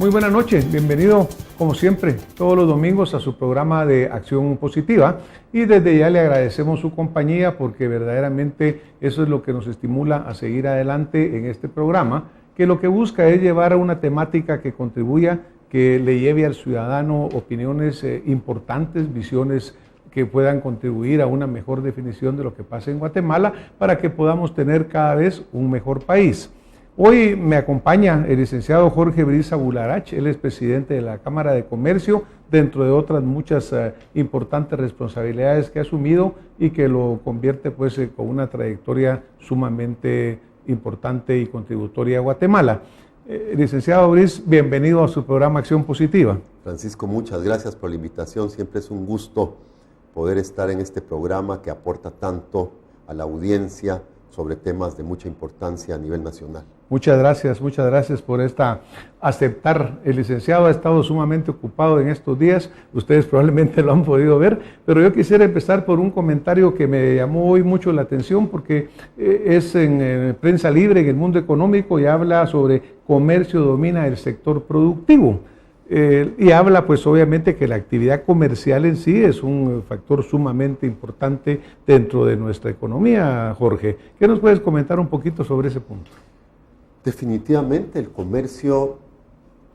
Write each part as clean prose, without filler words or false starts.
Muy buenas noches, bienvenido como siempre todos los domingos a su programa de Acción Positiva y desde ya le agradecemos su compañía porque verdaderamente eso es lo que nos estimula a seguir adelante en este programa, que lo que busca es llevar a una temática que contribuya, que le lleve al ciudadano opiniones importantes, visiones que puedan contribuir a una mejor definición de lo que pasa en Guatemala para que podamos tener cada vez un mejor país. Hoy me acompaña el licenciado Jorge Brisa Bularach, él es presidente de la Cámara de Comercio, dentro de otras muchas importantes responsabilidades que ha asumido y que lo convierte pues con una trayectoria sumamente importante y contributoria a Guatemala. Licenciado Brisa, bienvenido a su programa Acción Positiva. Francisco, muchas gracias por la invitación, siempre es un gusto poder estar en este programa que aporta tanto a la audiencia sobre temas de mucha importancia a nivel nacional. Muchas gracias por aceptar. El licenciado ha estado sumamente ocupado en estos días, ustedes probablemente lo han podido ver, pero yo quisiera empezar por un comentario que me llamó hoy mucho la atención porque es en Prensa Libre, en el Mundo Económico, y habla sobre comercio domina el sector productivo. Y habla pues obviamente que la actividad comercial en sí es un factor sumamente importante dentro de nuestra economía, Jorge. ¿Qué nos puedes comentar un poquito sobre ese punto? Definitivamente el comercio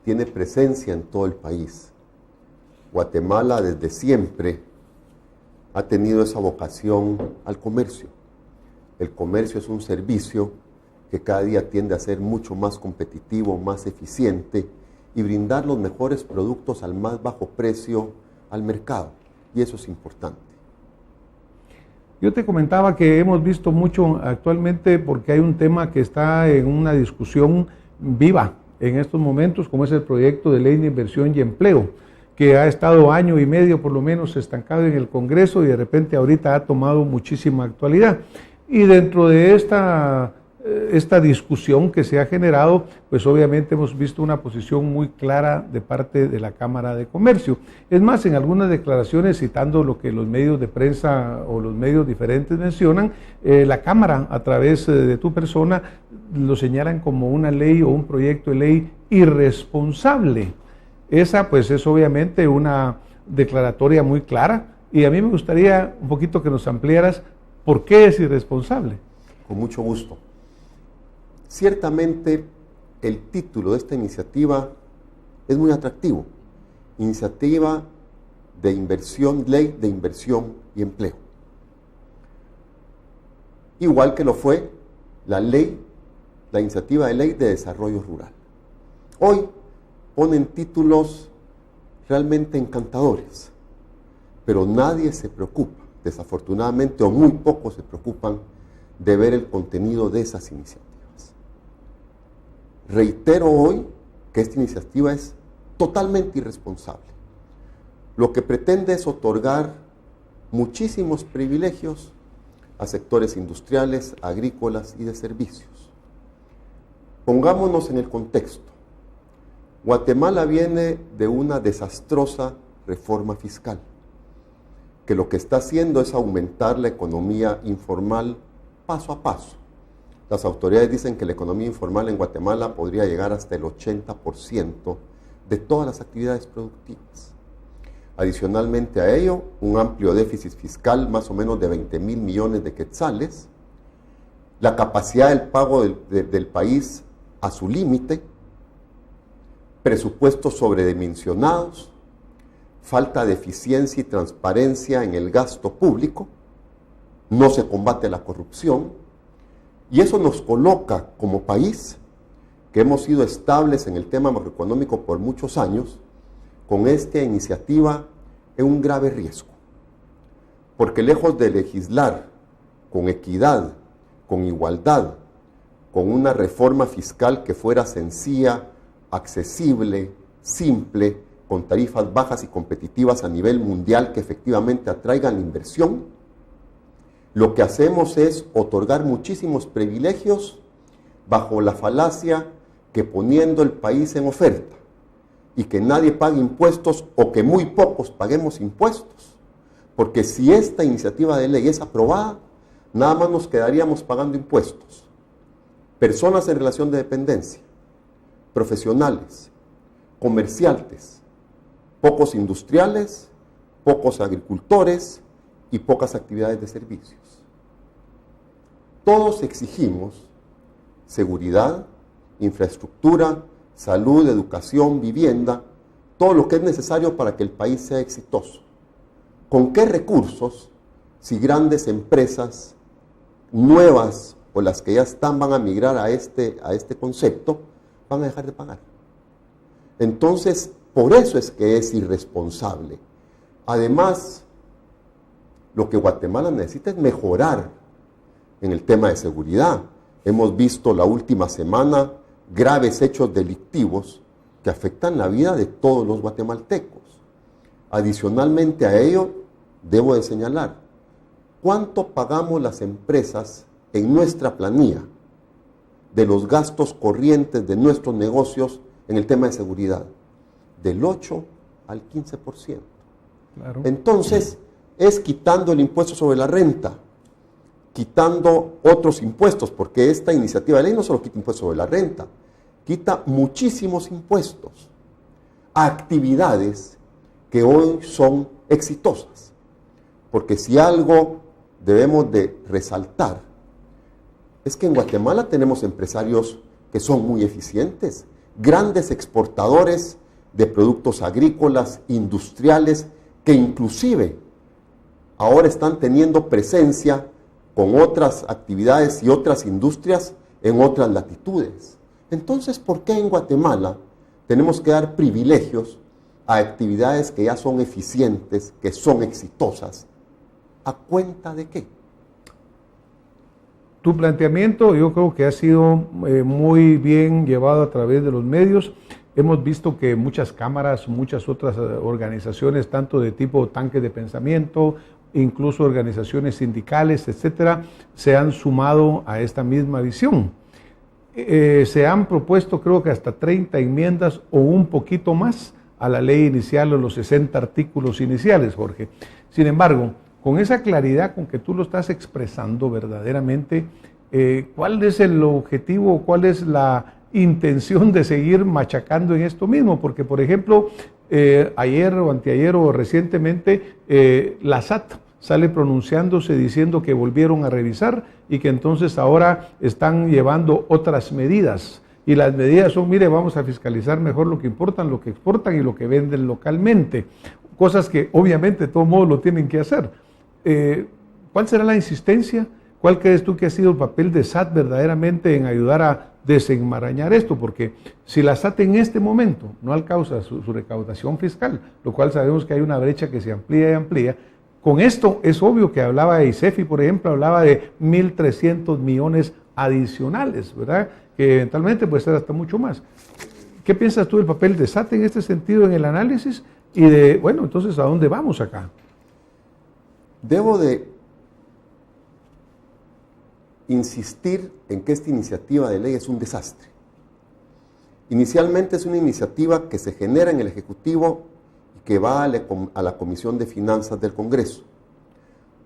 tiene presencia en todo el país. Guatemala desde siempre ha tenido esa vocación al comercio. El comercio es un servicio que cada día tiende a ser mucho más competitivo, más eficiente, y brindar los mejores productos al más bajo precio al mercado, y eso es importante. Yo te comentaba que hemos visto mucho actualmente porque hay un tema que está en una discusión viva en estos momentos, como es el proyecto de ley de inversión y empleo, que ha estado año y medio por lo menos estancado en el Congreso y de repente ahorita ha tomado muchísima actualidad. Y dentro de esta discusión que se ha generado, pues obviamente hemos visto una posición muy clara de parte de la Cámara de Comercio. Es más, en algunas declaraciones, citando lo que los medios de prensa o los medios diferentes mencionan, la Cámara, a través de tu persona, lo señalan como una ley o un proyecto de ley irresponsable. Esa pues es obviamente una declaratoria muy clara y a mí me gustaría un poquito que nos ampliaras por qué es irresponsable. Con mucho gusto. Ciertamente, el título de esta iniciativa es muy atractivo. Iniciativa de inversión, ley de inversión y empleo. Igual que lo fue la iniciativa de ley de desarrollo rural. Hoy ponen títulos realmente encantadores, pero nadie se preocupa, desafortunadamente, o muy pocos se preocupan de ver el contenido de esas iniciativas. Reitero hoy que esta iniciativa es totalmente irresponsable. Lo que pretende es otorgar muchísimos privilegios a sectores industriales, agrícolas y de servicios. Pongámonos en el contexto. Guatemala viene de una desastrosa reforma fiscal, que lo que está haciendo es aumentar la economía informal paso a paso. Las autoridades dicen que la economía informal en Guatemala podría llegar hasta el 80% de todas las actividades productivas. Adicionalmente a ello, un amplio déficit fiscal, más o menos de 20,000 millones de quetzales, la capacidad del pago del país a su límite, presupuestos sobredimensionados, falta de eficiencia y transparencia en el gasto público, no se combate la corrupción, y eso nos coloca como país, que hemos sido estables en el tema macroeconómico por muchos años, con esta iniciativa en un grave riesgo. Porque lejos de legislar con equidad, con igualdad, con una reforma fiscal que fuera sencilla, accesible, simple, con tarifas bajas y competitivas a nivel mundial que efectivamente atraigan la inversión, lo que hacemos es otorgar muchísimos privilegios bajo la falacia que poniendo el país en oferta y que nadie pague impuestos o que muy pocos paguemos impuestos, porque si esta iniciativa de ley es aprobada, nada más nos quedaríamos pagando impuestos. Personas en relación de dependencia, profesionales, comerciantes, pocos industriales, pocos agricultores y pocas actividades de servicios. Todos exigimos seguridad, infraestructura, salud, educación, vivienda, todo lo que es necesario para que el país sea exitoso. ¿Con qué recursos, si grandes empresas nuevas o las que ya están van a migrar a este concepto, van a dejar de pagar? Entonces, por eso es que es irresponsable. Además, lo que Guatemala necesita es mejorar en el tema de seguridad. Hemos visto la última semana graves hechos delictivos que afectan la vida de todos los guatemaltecos. Adicionalmente a ello, debo de señalar, ¿cuánto pagamos las empresas en nuestra planilla de los gastos corrientes de nuestros negocios en el tema de seguridad? Del 8 al 15%. Claro. Entonces, es quitando el impuesto sobre la renta, quitando otros impuestos, porque esta iniciativa de ley no solo quita impuestos sobre la renta, quita muchísimos impuestos a actividades que hoy son exitosas. Porque si algo debemos de resaltar, es que en Guatemala tenemos empresarios que son muy eficientes, grandes exportadores de productos agrícolas, industriales, que inclusive ahora están teniendo presencia con otras actividades y otras industrias en otras latitudes. Entonces, ¿por qué en Guatemala tenemos que dar privilegios a actividades que ya son eficientes, que son exitosas? ¿A cuenta de qué? Tu planteamiento yo creo que ha sido muy bien llevado a través de los medios. Hemos visto que muchas cámaras, muchas otras organizaciones, tanto de tipo tanque de pensamiento, incluso organizaciones sindicales, etcétera, se han sumado a esta misma visión. Se han propuesto, creo que hasta 30 enmiendas o un poquito más a la ley inicial o los 60 artículos iniciales, Jorge. Sin embargo, con esa claridad con que tú lo estás expresando verdaderamente, ¿cuál es el objetivo, cuál es la intención de seguir machacando en esto mismo? Porque, por ejemplo, ayer o anteayer o recientemente, la SAT sale pronunciándose diciendo que volvieron a revisar y que entonces ahora están llevando otras medidas. Y las medidas son, mire, vamos a fiscalizar mejor lo que importan, lo que exportan y lo que venden localmente. Cosas que obviamente de todos modos lo tienen que hacer. ¿Cuál será la insistencia? ¿Cuál crees tú que ha sido el papel de SAT verdaderamente en ayudar a desenmarañar esto? Porque si la SAT en este momento no alcanza su recaudación fiscal, lo cual sabemos que hay una brecha que se amplía y amplía, con esto es obvio que hablaba de ICEFI, por ejemplo, hablaba de 1.300 millones adicionales, ¿verdad? Que eventualmente puede ser hasta mucho más. ¿Qué piensas tú del papel de SAT en este sentido en el análisis? Y de, bueno, entonces, ¿a dónde vamos acá? Debo de insistir en que esta iniciativa de ley es un desastre. Inicialmente es una iniciativa que se genera en el Ejecutivo y que va a la Comisión de Finanzas del Congreso.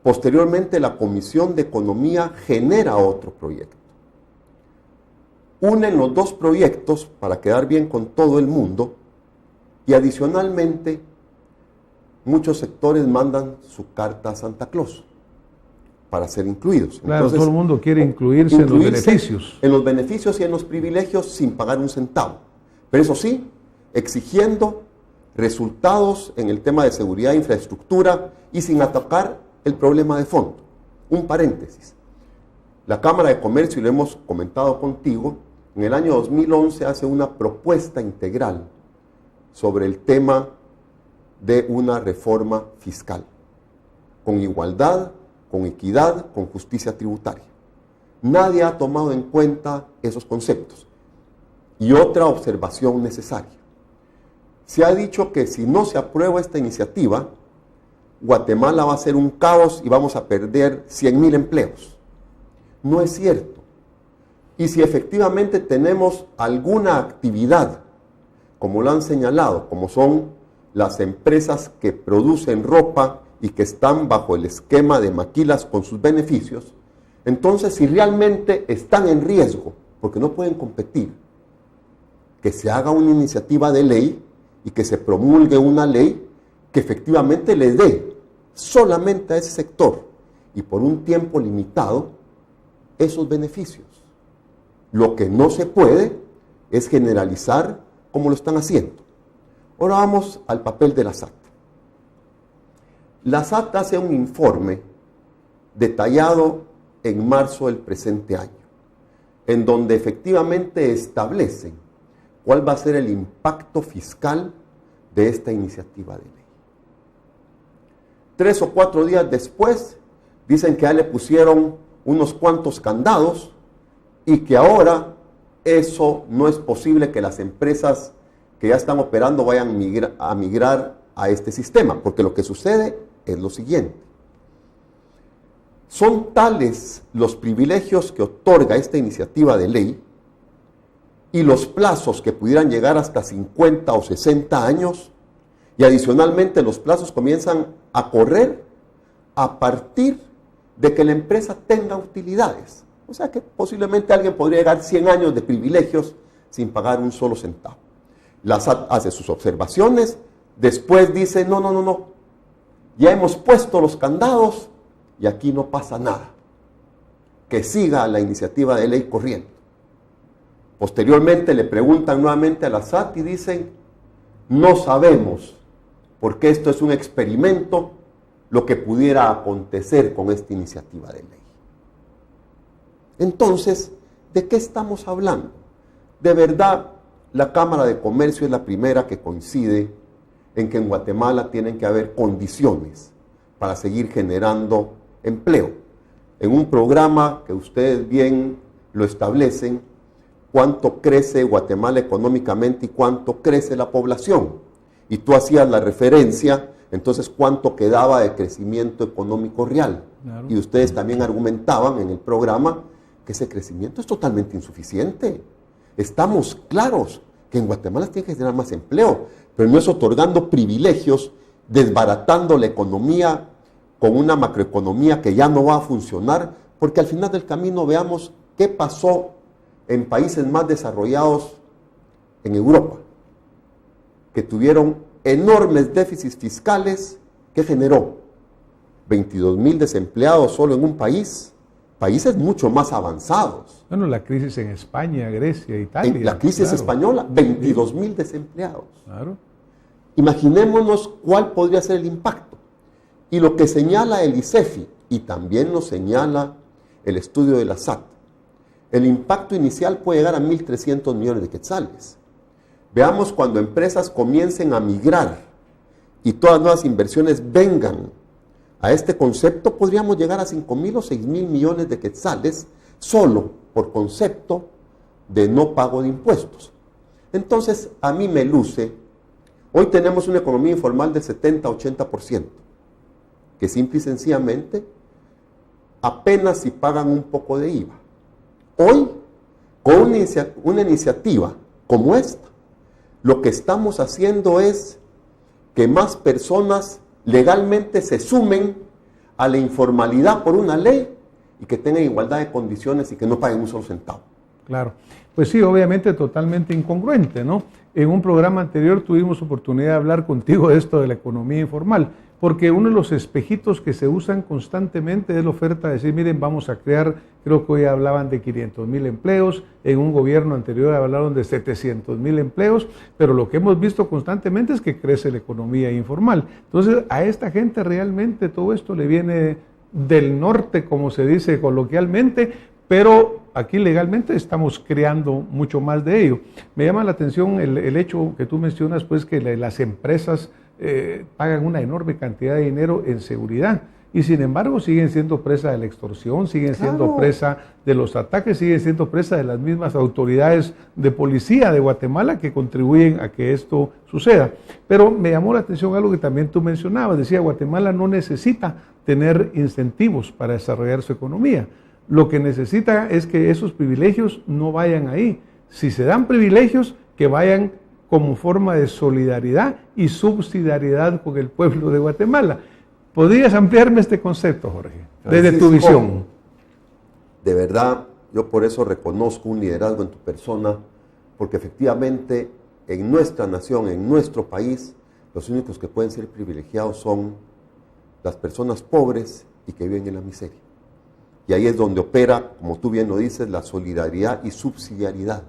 Posteriormente, la Comisión de Economía genera otro proyecto. Unen los dos proyectos para quedar bien con todo el mundo y adicionalmente muchos sectores mandan su carta a Santa Claus para ser incluidos. Claro, entonces, todo el mundo quiere incluirse en los beneficios. En los beneficios y en los privilegios sin pagar un centavo. Pero eso sí, exigiendo resultados en el tema de seguridad e infraestructura y sin atacar el problema de fondo. Un paréntesis. La Cámara de Comercio, y lo hemos comentado contigo, en el año 2011 hace una propuesta integral sobre el tema de una reforma fiscal, con igualdad, con equidad, con justicia tributaria. Nadie ha tomado en cuenta esos conceptos. Y otra observación necesaria. Se ha dicho que si no se aprueba esta iniciativa, Guatemala va a ser un caos y vamos a perder 100,000 empleos. No es cierto. Y si efectivamente tenemos alguna actividad, como lo han señalado, como son las empresas que producen ropa y que están bajo el esquema de maquilas con sus beneficios, entonces si realmente están en riesgo, porque no pueden competir, que se haga una iniciativa de ley y que se promulgue una ley que efectivamente le dé solamente a ese sector y por un tiempo limitado esos beneficios. Lo que no se puede es generalizar como lo están haciendo. Ahora vamos al papel de la SAT. La SAT hace un informe detallado en marzo del presente año, en donde efectivamente establecen cuál va a ser el impacto fiscal de esta iniciativa de ley. 3 o 4 días después, dicen que ya le pusieron unos cuantos candados y que ahora eso no es posible que las empresas que ya están operando vayan a migrar a este sistema, porque lo que sucede es lo siguiente. Son tales los privilegios que otorga esta iniciativa de ley y los plazos que pudieran llegar hasta 50 o 60 años, y adicionalmente los plazos comienzan a correr a partir de que la empresa tenga utilidades. O sea que posiblemente alguien podría llegar 100 años de privilegios sin pagar un solo centavo. La SAT hace sus observaciones, después dice, no, ya hemos puesto los candados y aquí no pasa nada. Que siga la iniciativa de ley corriendo. Posteriormente le preguntan nuevamente a la SAT y dicen, no sabemos, porque esto es un experimento, lo que pudiera acontecer con esta iniciativa de ley. Entonces, ¿de qué estamos hablando? De verdad, la Cámara de Comercio es la primera que coincide en que en Guatemala tienen que haber condiciones para seguir generando empleo. En un programa que ustedes bien lo establecen, cuánto crece Guatemala económicamente y cuánto crece la población. Y tú hacías la referencia, entonces cuánto quedaba de crecimiento económico real. Claro. Y ustedes también argumentaban en el programa que ese crecimiento es totalmente insuficiente. Estamos claros que en Guatemala se tiene que generar más empleo, pero no es otorgando privilegios, desbaratando la economía con una macroeconomía que ya no va a funcionar, porque al final del camino veamos qué pasó en países más desarrollados en Europa, que tuvieron enormes déficits fiscales. ¿Qué generó? 22,000 desempleados solo en un país, países mucho más avanzados. Bueno, la crisis en España, Grecia, Italia. La crisis española, 22,000 desempleados. Claro. Imaginémonos cuál podría ser el impacto. Y lo que señala el ICEFI, y también lo señala el estudio de la SAT, el impacto inicial puede llegar a 1.300 millones de quetzales. Veamos cuando empresas comiencen a migrar y todas nuevas inversiones vengan a este concepto, podríamos llegar a 5,000 o 6,000 millones de quetzales solo por concepto de no pago de impuestos. Entonces, a mí me luce, hoy tenemos una economía informal del 70-80%, que simple y sencillamente apenas si pagan un poco de IVA. Hoy, con una iniciativa como esta, lo que estamos haciendo es que más personas legalmente se sumen a la informalidad por una ley y que tengan igualdad de condiciones y que no paguen un solo centavo. Claro, pues sí, obviamente totalmente incongruente, ¿no? En un programa anterior tuvimos oportunidad de hablar contigo de esto de la economía informal, porque uno de los espejitos que se usan constantemente es la oferta de decir, miren, vamos a crear, creo que hoy hablaban de 500,000 empleos, en un gobierno anterior hablaron de 700,000 empleos, pero lo que hemos visto constantemente es que crece la economía informal. Entonces, a esta gente realmente todo esto le viene del norte, como se dice coloquialmente, pero aquí legalmente estamos creando mucho más de ello. Me llama la atención el hecho que tú mencionas, pues que las empresas pagan una enorme cantidad de dinero en seguridad y sin embargo siguen siendo presa de la extorsión, siguen siendo presa de los ataques, siguen siendo presa de las mismas autoridades de policía de Guatemala que contribuyen a que esto suceda. Pero me llamó la atención algo que también tú mencionabas, decía, Guatemala no necesita tener incentivos para desarrollar su economía. Lo que necesita es que esos privilegios no vayan ahí. Si se dan privilegios, que vayan como forma de solidaridad y subsidiariedad con el pueblo de Guatemala. ¿Podrías ampliarme este concepto, Jorge, desde tu visión? De verdad, yo por eso reconozco un liderazgo en tu persona, porque efectivamente en nuestra nación, en nuestro país, los únicos que pueden ser privilegiados son las personas pobres y que viven en la miseria. Y ahí es donde opera, como tú bien lo dices, la solidaridad y subsidiariedad.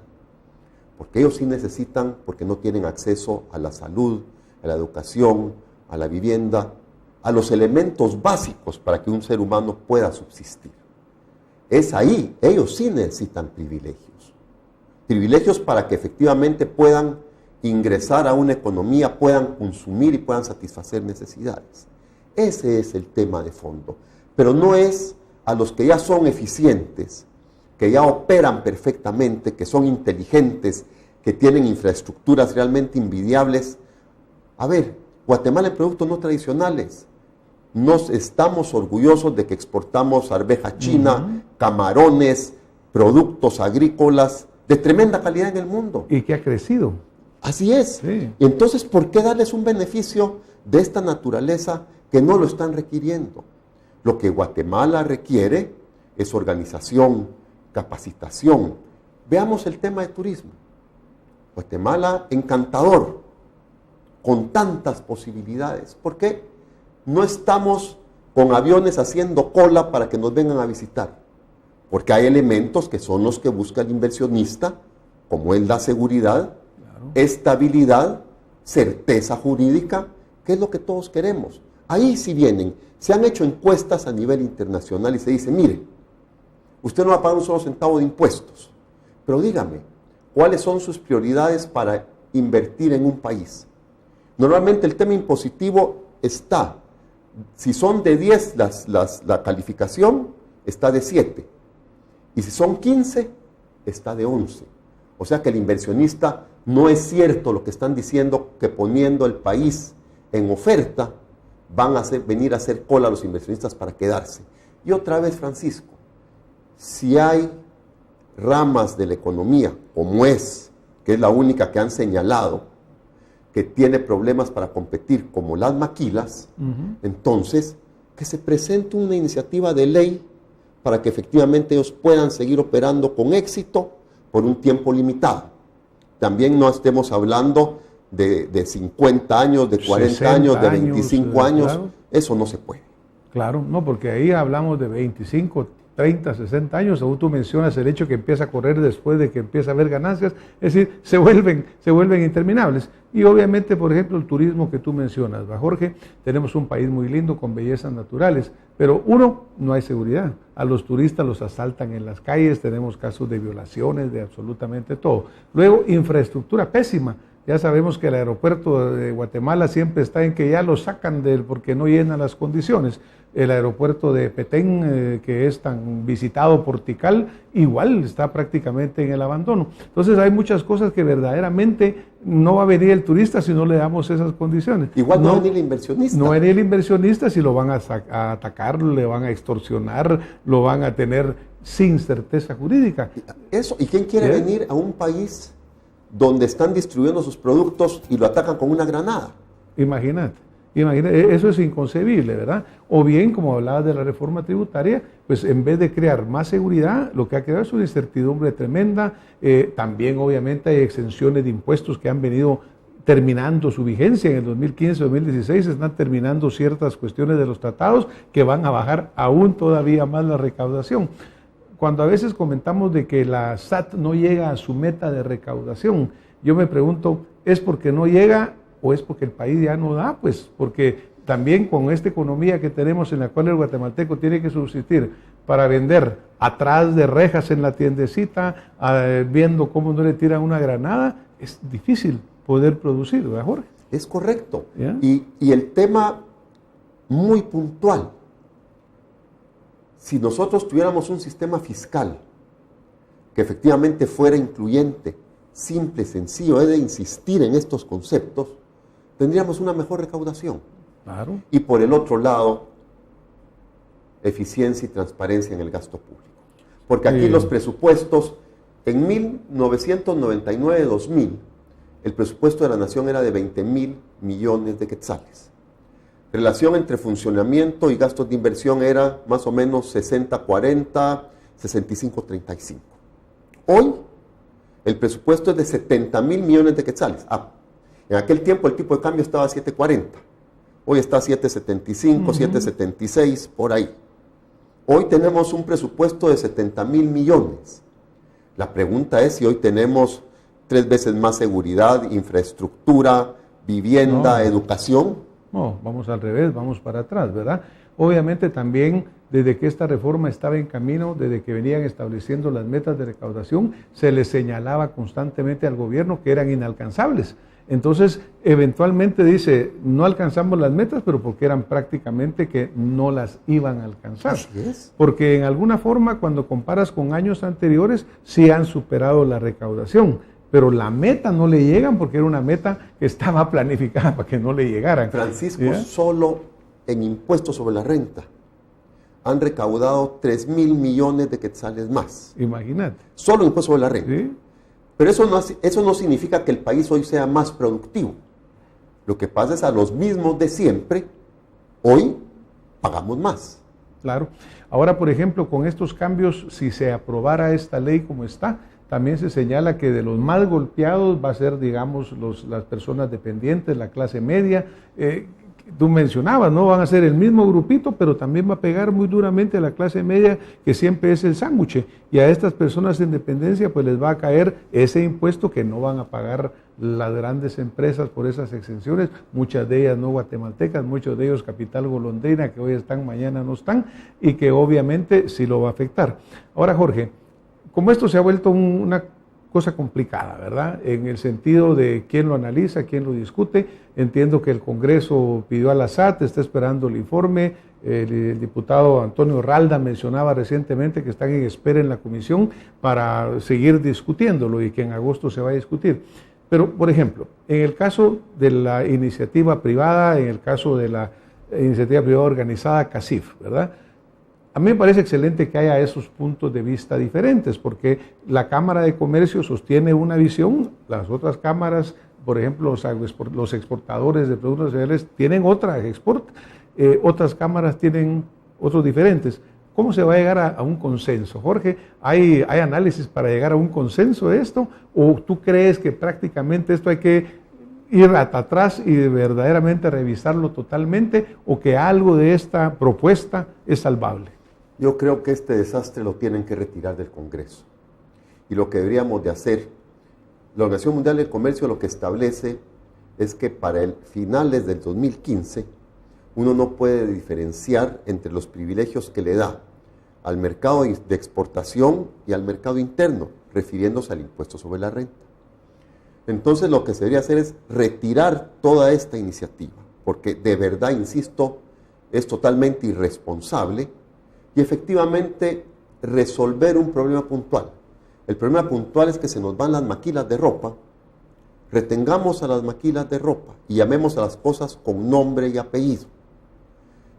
Porque ellos sí necesitan, porque no tienen acceso a la salud, a la educación, a la vivienda, a los elementos básicos para que un ser humano pueda subsistir. Es ahí, ellos sí necesitan privilegios. Privilegios para que efectivamente puedan ingresar a una economía, puedan consumir y puedan satisfacer necesidades. Ese es el tema de fondo. Pero no es a los que ya son eficientes, que ya operan perfectamente, que son inteligentes, que tienen infraestructuras realmente envidiables. A ver, Guatemala en productos no tradicionales. Nos estamos orgullosos de que exportamos arveja china, camarones, productos agrícolas de tremenda calidad en el mundo. Y que ha crecido. Así es. Sí. Entonces, ¿por qué darles un beneficio de esta naturaleza que no lo están requiriendo? Lo que Guatemala requiere es organización, capacitación. Veamos el tema de turismo. Guatemala, encantador, con tantas posibilidades. ¿Por qué no estamos con aviones haciendo cola para que nos vengan a visitar? Porque hay elementos que son los que busca el inversionista, como es la seguridad, estabilidad, certeza jurídica, que es lo que todos queremos. Ahí sí vienen. Se han hecho encuestas a nivel internacional y se dice, mire, usted no va a pagar un solo centavo de impuestos, pero dígame, ¿cuáles son sus prioridades para invertir en un país? Normalmente el tema impositivo está, si son de 10 la calificación, está de 7. Y si son 15, está de 11. O sea que el inversionista, no es cierto lo que están diciendo, que poniendo el país en oferta, van a venir a hacer cola a los inversionistas para quedarse. Y otra vez, Francisco, si hay ramas de la economía, como que es la única que han señalado, que tiene problemas para competir, como las maquilas, entonces, que se presente una iniciativa de ley para que efectivamente ellos puedan seguir operando con éxito por un tiempo limitado. También no estemos hablando de 50 años, de 40 años, de 25 años, claro. Eso no se puede. Claro, no, porque ahí hablamos de 25, 30, 60 años, aún tú mencionas el hecho que empieza a correr después de que empieza a haber ganancias, es decir, se vuelven interminables. Y obviamente, por ejemplo, el turismo que tú mencionas, ¿va, Jorge? Tenemos un país muy lindo con bellezas naturales, pero no hay seguridad. A los turistas los asaltan en las calles, tenemos casos de violaciones, de absolutamente todo. Luego, infraestructura pésima. Ya sabemos que el aeropuerto de Guatemala siempre está en que ya lo sacan porque no llenan las condiciones. El aeropuerto de Petén, que es tan visitado por Tikal, igual está prácticamente en el abandono. Entonces hay muchas cosas que verdaderamente no va a venir el turista si no le damos esas condiciones. Igual no va a venir el inversionista. No va a venir el inversionista si lo van a atacar, le van a extorsionar, lo van a tener sin certeza jurídica. Eso, ¿y quién quiere venir a un país donde están distribuyendo sus productos y lo atacan con una granada? Imagínate, eso es inconcebible, ¿verdad? O bien, como hablabas de la reforma tributaria, pues en vez de crear más seguridad, lo que ha creado es una incertidumbre tremenda. También, obviamente, hay exenciones de impuestos que han venido terminando su vigencia en el 2015-2016, están terminando ciertas cuestiones de los tratados que van a bajar aún todavía más la recaudación. Cuando a veces comentamos de que la SAT no llega a su meta de recaudación, yo me pregunto, ¿es porque no llega o es porque el país ya no da? Pues porque también con esta economía que tenemos en la cual el guatemalteco tiene que subsistir para vender atrás de rejas en la tiendecita, viendo cómo no le tiran una granada, es difícil poder producir, ¿verdad, Jorge? Es correcto. Y el tema muy puntual. Si nosotros tuviéramos un sistema fiscal que efectivamente fuera incluyente, simple, sencillo, es de insistir en estos conceptos, tendríamos una mejor recaudación. Claro. Y por el otro lado, eficiencia y transparencia en el gasto público. Porque aquí los presupuestos, en 1999-2000, el presupuesto de la nación era de 20,000 millones de quetzales. Relación entre funcionamiento y gastos de inversión era más o menos 60-40, 65-35. Hoy, El presupuesto es de 70,000 millones de quetzales. En aquel tiempo el tipo de cambio estaba a 7.40. Hoy está a 7.75, 7.76, por ahí. Hoy tenemos un presupuesto de 70,000 millones. La pregunta es si hoy tenemos 3 veces más seguridad, infraestructura, vivienda, educación. No, vamos al revés, vamos para atrás, ¿verdad? Obviamente también desde que esta reforma estaba en camino, desde que venían estableciendo las metas de recaudación, se les señalaba constantemente al gobierno que eran inalcanzables. Entonces, eventualmente dice, no alcanzamos las metas, pero porque eran prácticamente que no las iban a alcanzar. Así es. Porque en alguna forma, cuando comparas con años anteriores, sí han superado la recaudación, pero la meta no le llegan porque era una meta que estaba planificada para que no le llegaran. Francisco, ¿Ya? solo en impuestos sobre la renta han recaudado 3,000 millones de quetzales más. Imagínate. Solo en impuestos sobre la renta. ¿Sí? Pero eso no significa que el país hoy sea más productivo. Lo que pasa es a los mismos de siempre, hoy pagamos más. Claro. Ahora, por ejemplo, con estos cambios, si se aprobara esta ley como está, también se señala que de los más golpeados va a ser, digamos, las personas dependientes, la clase media. Tú mencionabas, ¿no? Van a ser el mismo grupito, pero también va a pegar muy duramente a la clase media, que siempre es el sándwich. Y a estas personas en dependencia, pues les va a caer ese impuesto que no van a pagar las grandes empresas por esas exenciones, muchas de ellas no guatemaltecas, muchos de ellos capital golondrina, que hoy están, mañana no están, y que obviamente sí lo va a afectar. Ahora, Jorge, como esto se ha vuelto una cosa complicada, ¿verdad? En el sentido de quién lo analiza, quién lo discute. Entiendo que el Congreso pidió a la SAT, está esperando el informe. El diputado Antonio Ralda mencionaba recientemente que están en espera en la comisión para seguir discutiéndolo y que en agosto se va a discutir. Pero, por ejemplo, en el caso de la iniciativa privada, en el caso de la iniciativa privada organizada CACIF, ¿verdad? A mí me parece excelente que haya esos puntos de vista diferentes, porque la Cámara de Comercio sostiene una visión, las otras cámaras, por ejemplo, los exportadores de productos nacionales tienen otra otras cámaras tienen otros diferentes. ¿Cómo se va a llegar a un consenso? Jorge, ¿hay análisis para llegar a un consenso de esto? ¿O tú crees que prácticamente esto hay que ir hasta atrás y verdaderamente revisarlo totalmente, o que algo de esta propuesta es salvable? Yo creo que este desastre lo tienen que retirar del Congreso. Y lo que deberíamos de hacer, la Organización Mundial del Comercio lo que establece es que para el finales del 2015 uno no puede diferenciar entre los privilegios que le da al mercado de exportación y al mercado interno, refiriéndose al impuesto sobre la renta. Entonces lo que se debería hacer es retirar toda esta iniciativa, porque de verdad, insisto, es totalmente irresponsable, y efectivamente resolver un problema puntual. El problema puntual es que se nos van las maquilas de ropa. Retengamos a las maquilas de ropa y llamemos a las cosas con nombre y apellido.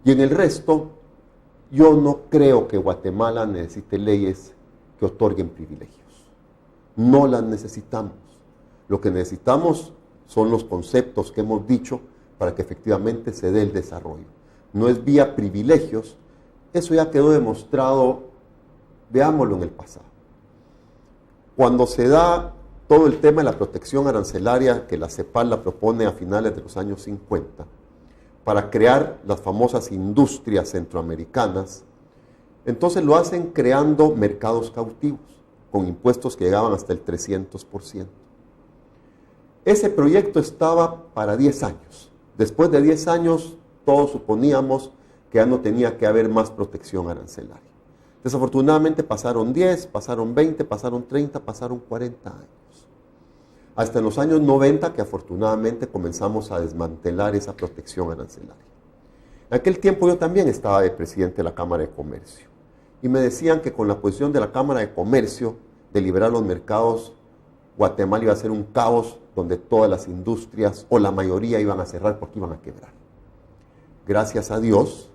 Y en el resto, yo no creo que Guatemala necesite leyes que otorguen privilegios. No las necesitamos. Lo que necesitamos son los conceptos que hemos dicho para que efectivamente se dé el desarrollo. No es vía privilegios. Eso ya quedó demostrado, veámoslo en el pasado. Cuando se da todo el tema de la protección arancelaria, que la CEPAL la propone a finales de los años 50, para crear las famosas industrias centroamericanas, entonces lo hacen creando mercados cautivos, con impuestos que llegaban hasta el 300%. Ese proyecto estaba para 10 años. Después de 10 años, todos suponíamos que ya no tenía que haber más protección arancelaria. Desafortunadamente pasaron 10, pasaron 20, pasaron 30, pasaron 40 años. Hasta en los años 90 que afortunadamente comenzamos a desmantelar esa protección arancelaria. En aquel tiempo yo también estaba de presidente de la Cámara de Comercio y me decían que con la posición de la Cámara de Comercio de liberar los mercados, Guatemala iba a ser un caos donde todas las industrias o la mayoría iban a cerrar porque iban a quebrar. Gracias a Dios,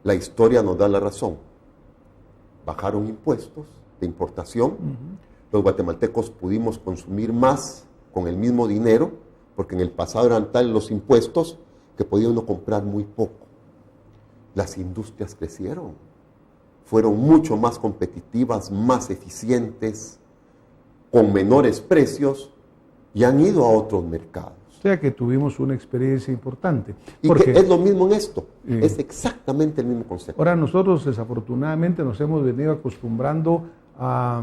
la historia nos da la razón. Bajaron impuestos de importación, los guatemaltecos pudimos consumir más con el mismo dinero, porque en el pasado eran tales los impuestos que podía uno comprar muy poco. Las industrias crecieron, fueron mucho más competitivas, más eficientes, con menores precios y han ido a otros mercados. O sea que tuvimos una experiencia importante. Y que es lo mismo en esto, es exactamente el mismo concepto. Ahora nosotros desafortunadamente nos hemos venido acostumbrando a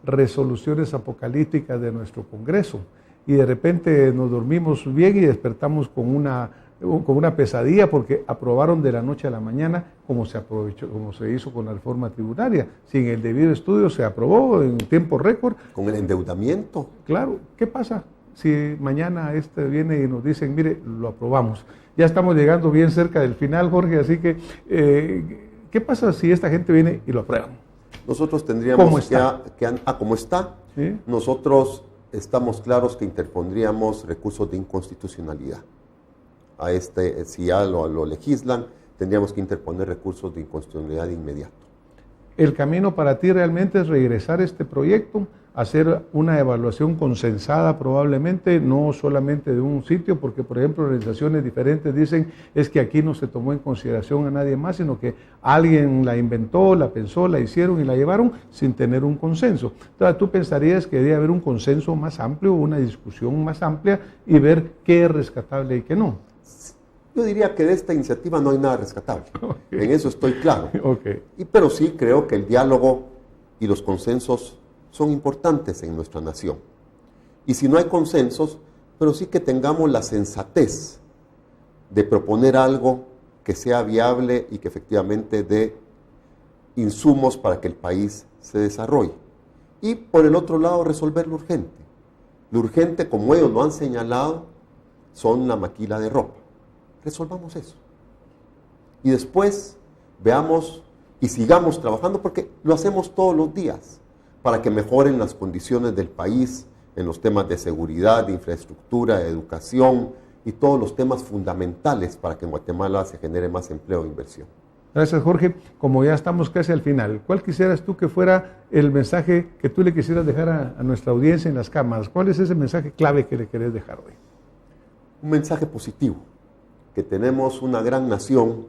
resoluciones apocalípticas de nuestro Congreso y de repente nos dormimos bien y despertamos con una pesadilla porque aprobaron de la noche a la mañana como se hizo con la reforma tributaria. Sin el debido estudio se aprobó en tiempo récord. Con el endeudamiento. Claro, ¿qué pasa si mañana viene y nos dicen, mire, lo aprobamos? Ya estamos llegando bien cerca del final, Jorge, así que, ¿qué pasa si esta gente viene y lo aprueban? Nosotros tendríamos ¿Cómo está? ¿Cómo está? ¿Sí? Nosotros estamos claros que interpondríamos recursos de inconstitucionalidad. Si ya lo legislan, tendríamos que interponer recursos de inconstitucionalidad de inmediato. El camino para ti realmente es regresar este proyecto, hacer una evaluación consensada probablemente, no solamente de un sitio, porque por ejemplo organizaciones diferentes dicen es que aquí no se tomó en consideración a nadie más, sino que alguien la inventó, la pensó, la hicieron y la llevaron sin tener un consenso. Entonces tú pensarías que debería haber un consenso más amplio, una discusión más amplia y ver qué es rescatable y qué no. Yo diría que de esta iniciativa no hay nada rescatable. Okay. En eso estoy claro. Okay. Pero sí creo que el diálogo y los consensos son importantes en nuestra nación. Y si no hay consensos, pero sí que tengamos la sensatez de proponer algo que sea viable y que efectivamente dé insumos para que el país se desarrolle. Y por el otro lado, resolver lo urgente. Lo urgente, como ellos lo han señalado, son la maquila de ropa. Resolvamos eso. Y después veamos y sigamos trabajando porque lo hacemos todos los días para que mejoren las condiciones del país en los temas de seguridad, de infraestructura, de educación y todos los temas fundamentales para que en Guatemala se genere más empleo e inversión. Gracias, Jorge. Como ya estamos casi al final, ¿cuál quisieras tú que fuera el mensaje que tú le quisieras dejar a nuestra audiencia en las cámaras? ¿Cuál es ese mensaje clave que le querés dejar hoy? Un mensaje positivo. Que tenemos una gran nación,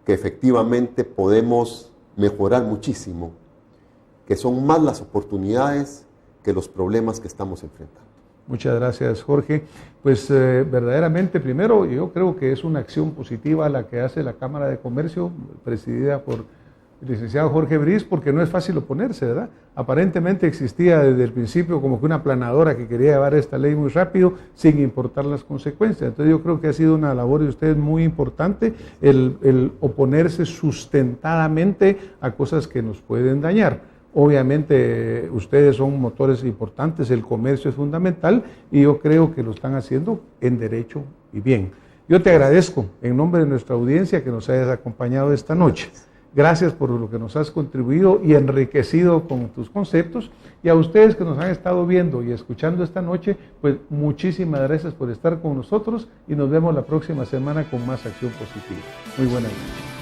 que efectivamente podemos mejorar muchísimo, que son más las oportunidades que los problemas que estamos enfrentando. Muchas gracias, Jorge. Pues verdaderamente, primero, yo creo que es una acción positiva la que hace la Cámara de Comercio, presidida por el licenciado Jorge Briz, porque no es fácil oponerse, ¿verdad? Aparentemente existía desde el principio como que una planadora que quería llevar esta ley muy rápido sin importar las consecuencias. Entonces yo creo que ha sido una labor de ustedes muy importante el oponerse sustentadamente a cosas que nos pueden dañar. Obviamente ustedes son motores importantes, el comercio es fundamental y yo creo que lo están haciendo en derecho y bien. Yo te agradezco en nombre de nuestra audiencia que nos hayas acompañado esta noche. Gracias por lo que nos has contribuido y enriquecido con tus conceptos. Y a ustedes que nos han estado viendo y escuchando esta noche, pues muchísimas gracias por estar con nosotros y nos vemos la próxima semana con más Acción Positiva. Muy buenas noches.